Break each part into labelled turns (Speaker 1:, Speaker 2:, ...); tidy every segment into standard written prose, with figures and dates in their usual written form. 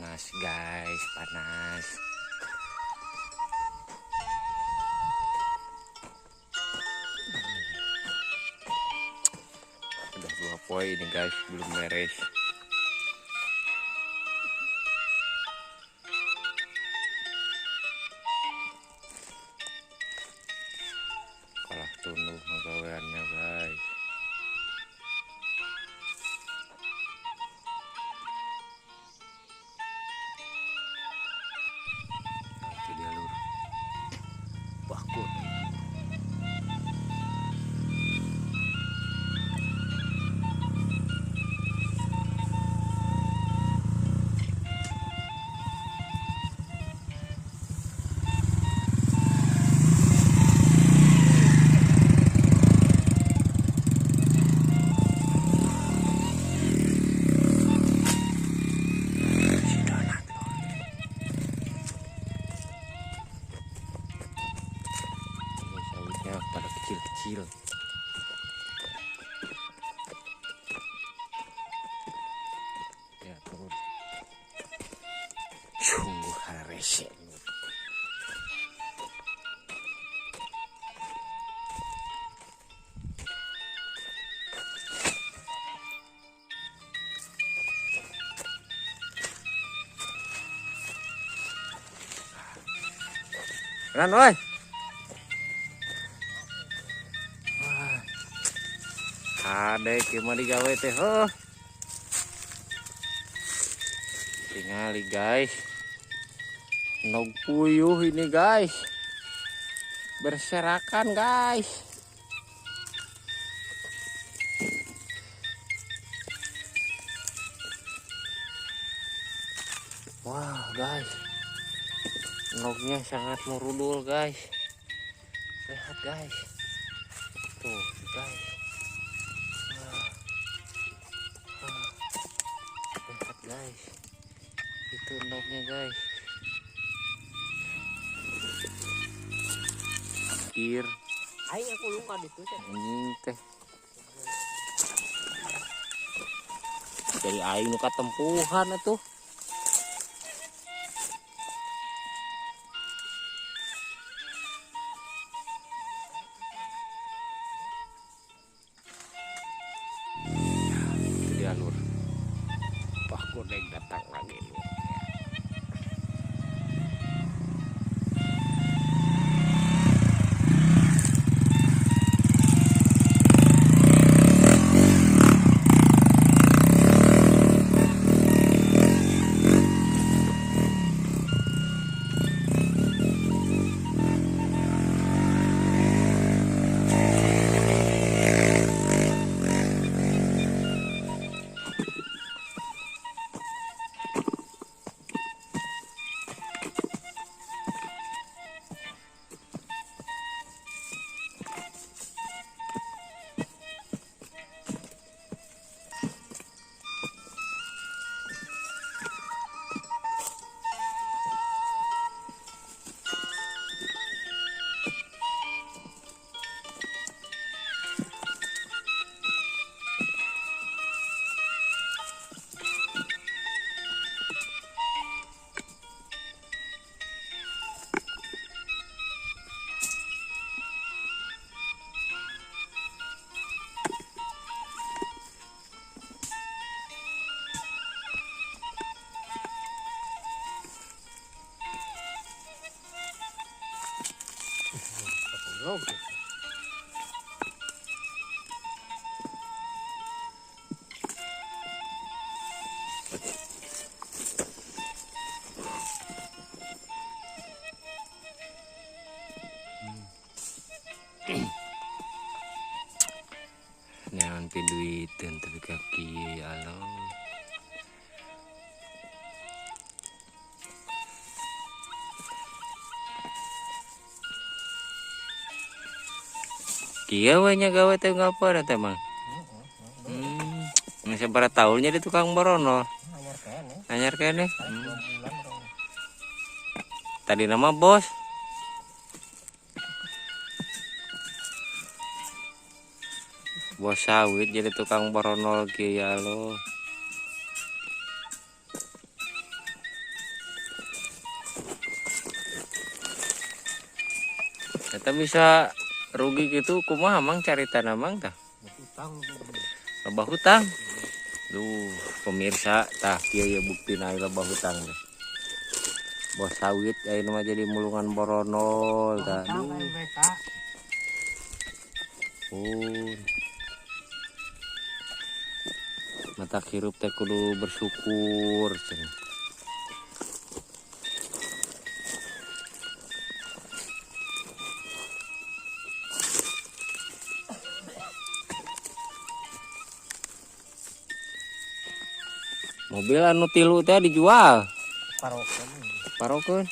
Speaker 1: panas guys, panas. Udah 2 poin ini guys, belum beres. Kalah tunuh magaweannya guys. Itu dia lur. Bakut. Pada kecil-kecil. Ya turun. Sungguh rese. Ran oi. Ada gimana digawe teh tingali guys, nog puyuh ini guys, berserakan guys. Wah guys, nognya sangat merudul guys, lihat guys, tuh guys. Lihat guys, itu nognya guys. Kir
Speaker 2: aing aku lupa itu
Speaker 1: anjing teh dari aing nu katempuhan atuh. Itu dia lur, Pak Godeng datang lagi lur. Nanti duit tapi kaki alo. Kia banyak gawe teh ngapa teh mang. Masih berapa tahunnya di tukang borono. Anyar kene. Tadi nama bos. Bos sawit jadi tukang borono lagi ya lo. Eta bisa rugi gitu kumaha mang carita namang tah?
Speaker 2: Utang.
Speaker 1: Loba hutang. Duh, pemirsa tah kieu ya buktina loba hutang teh. Bos sawit ayeuna mah jadi mulungan boronol tah.
Speaker 2: Utang kan mereka.
Speaker 1: Mata hirup teh kudu bersyukur cenah. Mobil anu tilu teh dijual.
Speaker 2: Parokan.
Speaker 1: Parokeun.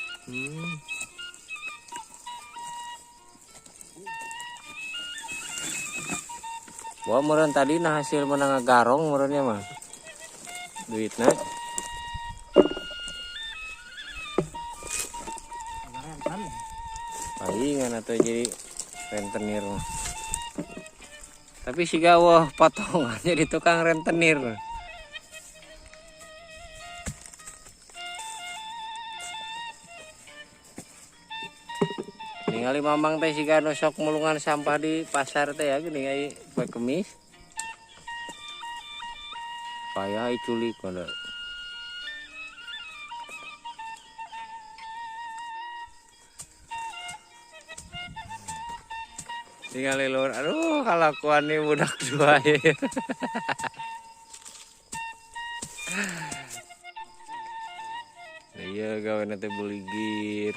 Speaker 1: Wah meureun tadi nah hasil menang garong meureunnya mah. Duitna. Palingan atuh jadi rentenir mah. Tapi siga wah potongan jadi tukang rentenir. Ningali mamang teh siga anu sok mulungan sampah di pasar teh ya geuning ai poe Kemis. Payah ai culik kada. Ningali lur, aduh kalakuan nih budak dua ya. Iya gawe teh buligir.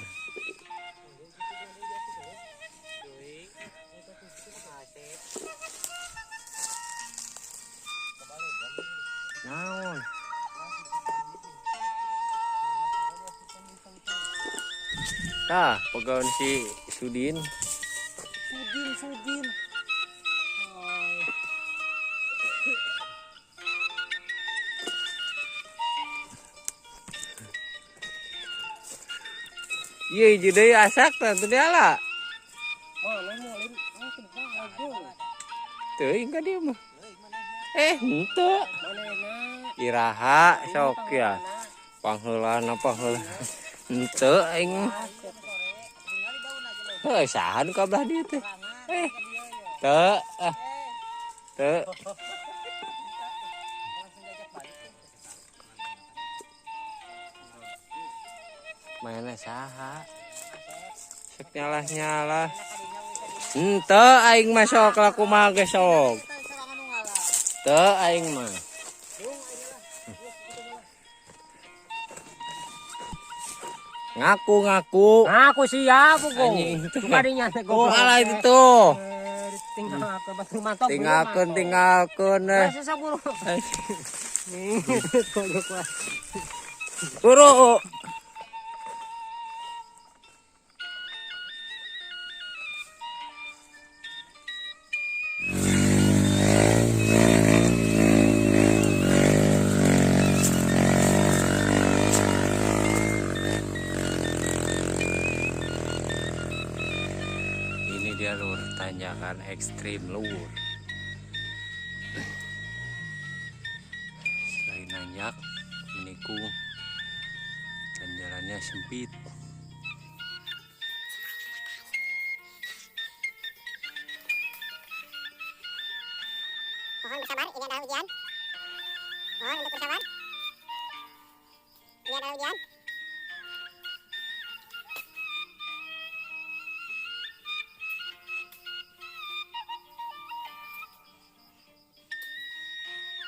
Speaker 1: Naon? Tah, pegawai si Sudin.
Speaker 2: Sudin.
Speaker 1: Iya, jadi asak tah teu diala. Teuing ka dieu mah. Henteu. Iraha sok ya. Pangheulana pangheulana. Henteu aing mah. Heuh, sahan ka belah dieu teh. Teu. Teu. Mainnya saha? Sok nyalah-nyalah. Henteu aing mah sok laku mah ge sok. Teu aing mah. Ngaku
Speaker 2: Siap kok.
Speaker 1: anjing.
Speaker 2: Kadinya teh
Speaker 1: Oh alah itu tuh.
Speaker 2: Tinggalkeun batu mantap.
Speaker 1: Tinggalkeun
Speaker 2: Masih saburu.
Speaker 1: Turu. Ini dia lur, tanjakan ekstrim lur. Selain nanjak, menikung dan jalannya sempit.
Speaker 3: Mohon bersabar, ini adalah ujian. Mohon untuk bersabar. Ini adalah ujian.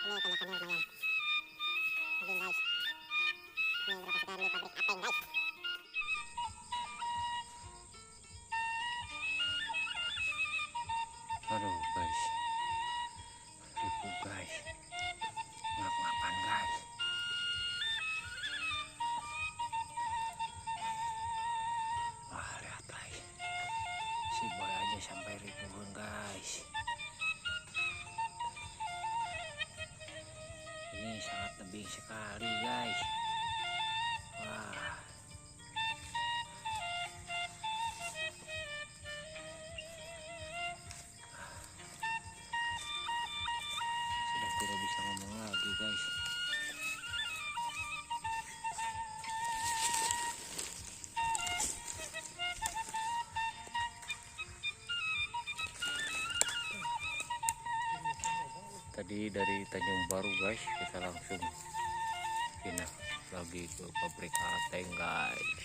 Speaker 3: Ini tanjakannya lumayan. Tebing guys. Ini berlokasikan di pabrik Apeng guys.
Speaker 1: Aduh guys, ribu guys, ngap-ngapan guys. Wah lihat guys, si boy aja sampai ribuan guys. Ini sangat tebing sekali guys. Wah. Sudah tidak bisa ngomong lagi guys. tadi dari Tanjung Baru guys, kita langsung pindah lagi ke pabrik ateng guys.